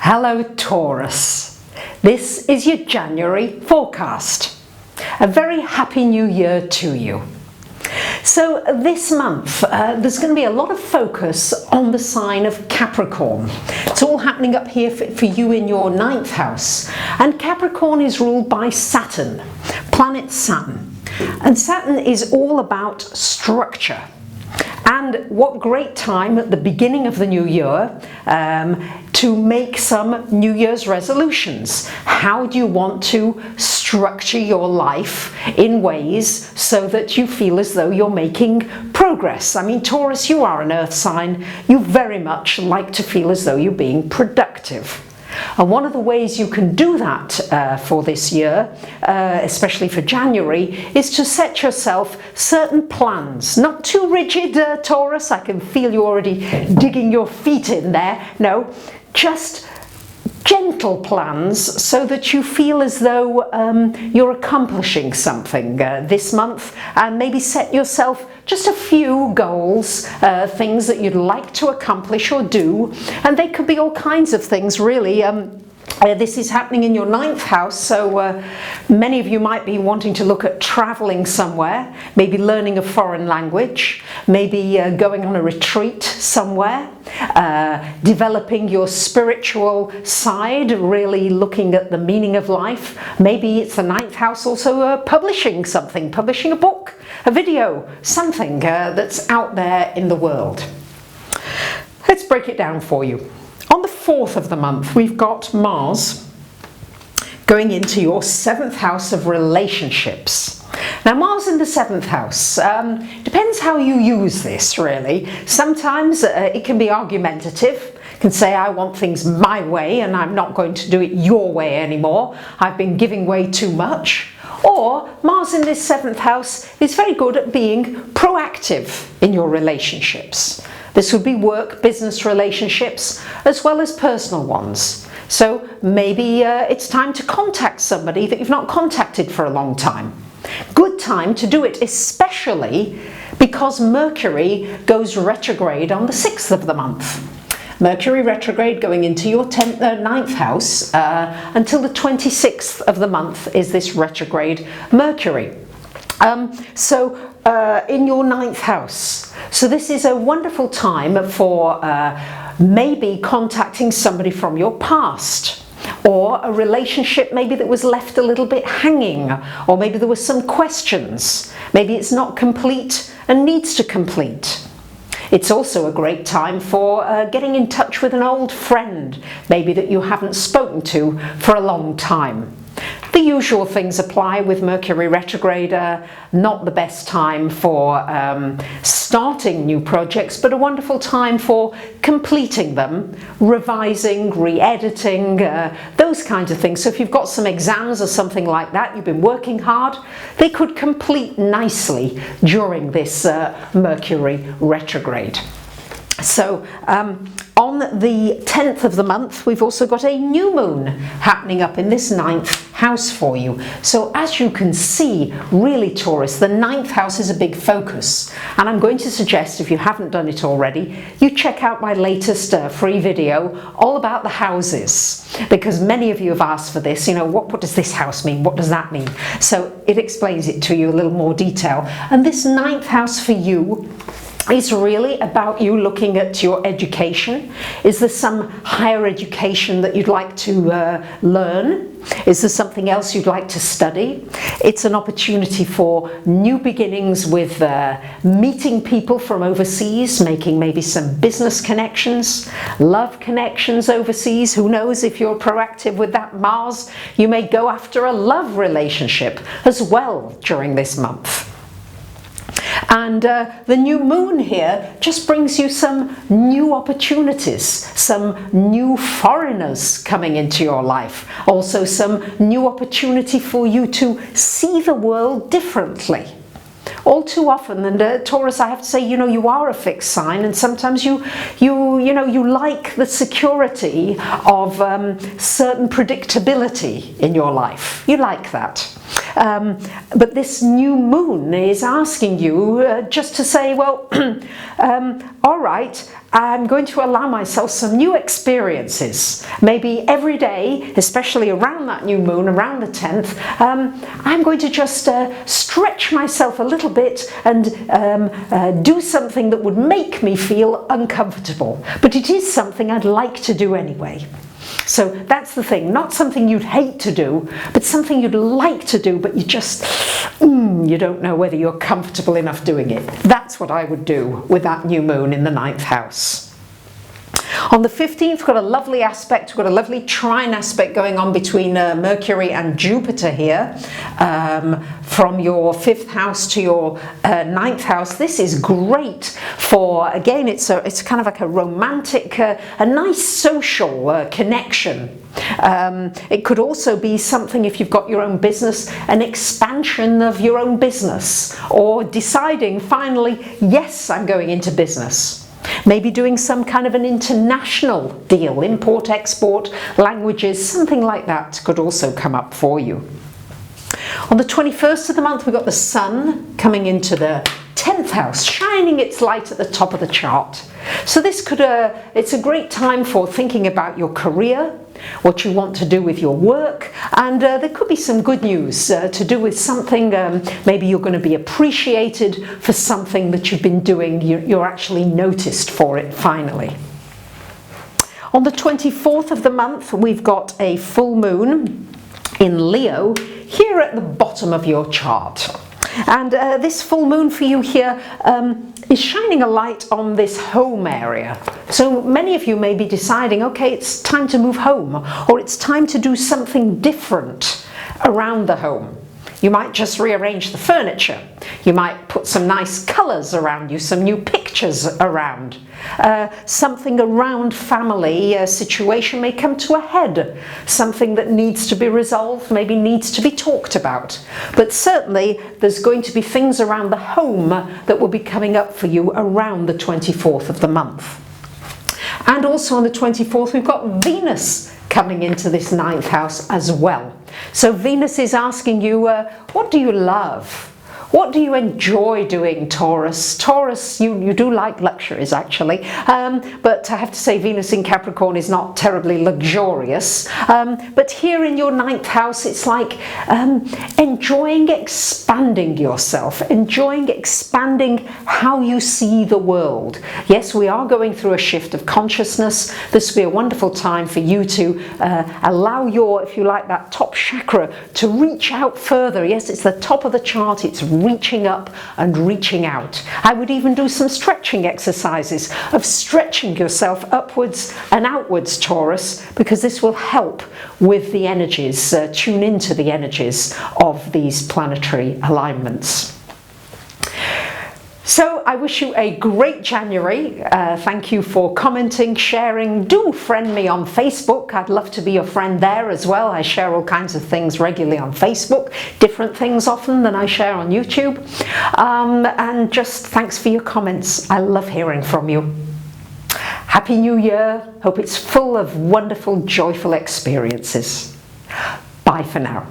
Hello Taurus, this is your January forecast. A very happy new year to you. So this month there's going to be a lot of focus on the sign of Capricorn. It's all happening up here for you in your 9th house, and Capricorn is ruled by Saturn, planet Saturn, and Saturn is all about structure. And what great time at the beginning of the new year to make some New Year's resolutions. How do you want to structure your life in ways so that you feel as though you're making progress? I mean, Taurus, you are an earth sign. You very much like to feel as though you're being productive. And one of the ways you can do that for this year, especially for January, is to set yourself certain plans. Not too rigid, Taurus. I can feel you already digging your feet in there. No, just gentle plans so that you feel as though you're accomplishing something this month, and maybe set yourself just a few goals, things that you'd like to accomplish or do, and they could be all kinds of things really. This is happening in your 9th house, so many of you might be wanting to look at traveling somewhere, maybe learning a foreign language, maybe going on a retreat somewhere, developing your spiritual side, really looking at the meaning of life. Maybe it's the 9th house also publishing something, publishing a book, a video, something that's out there in the world. Let's break it down for you. On the 4th of the month, we've got Mars going into your 7th house of relationships. Now, Mars in the 7th house, depends how you use this, really. Sometimes it can be argumentative. You can say, I want things my way and I'm not going to do it your way anymore. I've been giving way too much. Or Mars in this 7th house is very good at being proactive in your relationships. This would be work, business relationships, as well as personal ones. So maybe it's time to contact somebody that you've not contacted for a long time. Good time to do it, especially because Mercury goes retrograde on the 6th of the month. Mercury retrograde going into your 9th house until the 26th of the month is this retrograde Mercury. In your 9th house. So this is a wonderful time for maybe contacting somebody from your past, or a relationship maybe that was left a little bit hanging, or maybe there were some questions. Maybe it's not complete and needs to complete. It's also a great time for getting in touch with an old friend, maybe that you haven't spoken to for a long time. The usual things apply with Mercury retrograde. Not the best time for starting new projects, but a wonderful time for completing them, revising, re-editing, those kinds of things. So if you've got some exams or something like that, you've been working hard, they could complete nicely during this Mercury retrograde. So on the 10th of the month, we've also got a new moon happening up in this 9th house for you. So as you can see, really Taurus, the 9th house is a big focus. And I'm going to suggest, if you haven't done it already, you check out my latest free video all about the houses. Because many of you have asked for this, you know, what does this house mean? What does that mean? So it explains it to you in a little more detail. And this 9th house for you is really about you looking at your education. Is there some higher education that you'd like to learn? Is there something else you'd like to study? It's an opportunity for new beginnings with meeting people from overseas, making maybe some business connections, love connections overseas. Who knows, if you're proactive with that Mars, you may go after a love relationship as well during this month. And the new moon here just brings you some new opportunities, some new foreigners coming into your life, also some new opportunity for you to see the world differently. All too often, and Taurus, I have to say, you know, you are a fixed sign, and sometimes you like the security of certain predictability in your life. You like that. But this new moon is asking you just to say, well, all right, I'm going to allow myself some new experiences. Maybe every day, especially around that new moon, around the 10th, I'm going to just stretch myself a little bit and do something that would make me feel uncomfortable. But it is something I'd like to do anyway. So that's the thing, not something you'd hate to do, but something you'd like to do, but you just, you don't know whether you're comfortable enough doing it. That's what I would do with that new moon in the 9th house. On the 15th, we've got a lovely aspect, we've got a lovely trine aspect going on between Mercury and Jupiter here, from your 5th house to your 9th house. This is great for, again, it's kind of like a romantic, a nice social connection. It could also be something, if you've got your own business, an expansion of your own business, or deciding finally, yes, I'm going into business. Maybe doing some kind of an international deal, import, export, languages, something like that could also come up for you. On the 21st of the month, we've got the Sun coming into the 10th house, shining its light at the top of the chart. So this could, it's a great time for thinking about your career, what you want to do with your work, and there could be some good news to do with something. Maybe you're going to be appreciated for something that you've been doing. You're actually noticed for it finally. On the 24th of the month, we've got a full moon in Leo here at the bottom of your chart. And this full moon for you here is shining a light on this home area. So many of you may be deciding, okay, it's time to move home, or it's time to do something different around the home. You might just rearrange the furniture. You might put some nice colours around you, some new pictures around. Something around family situation may come to a head. Something that needs to be resolved, maybe needs to be talked about. But certainly there's going to be things around the home that will be coming up for you around the 24th of the month. And also on the 24th, we've got Venus coming into this 9th house as well. So Venus is asking you, what do you love? What do you enjoy doing, Taurus? Taurus, you do like luxuries actually, but I have to say Venus in Capricorn is not terribly luxurious. But here in your 9th house, it's like enjoying expanding yourself, enjoying expanding how you see the world. Yes, we are going through a shift of consciousness. This will be a wonderful time for you to allow your, if you like, that top chakra to reach out further. Yes, it's the top of the chart, it's reaching up and reaching out. I would even do some stretching exercises of stretching yourself upwards and outwards, Taurus, because this will help with the energies, tune into the energies of these planetary alignments. So I wish you a great January. Thank you for commenting, sharing. Do friend me on Facebook. I'd love to be your friend there as well. I share all kinds of things regularly on Facebook, different things often than I share on YouTube. And just thanks for your comments. I love hearing from you. Happy New Year. Hope it's full of wonderful, joyful experiences. Bye for now.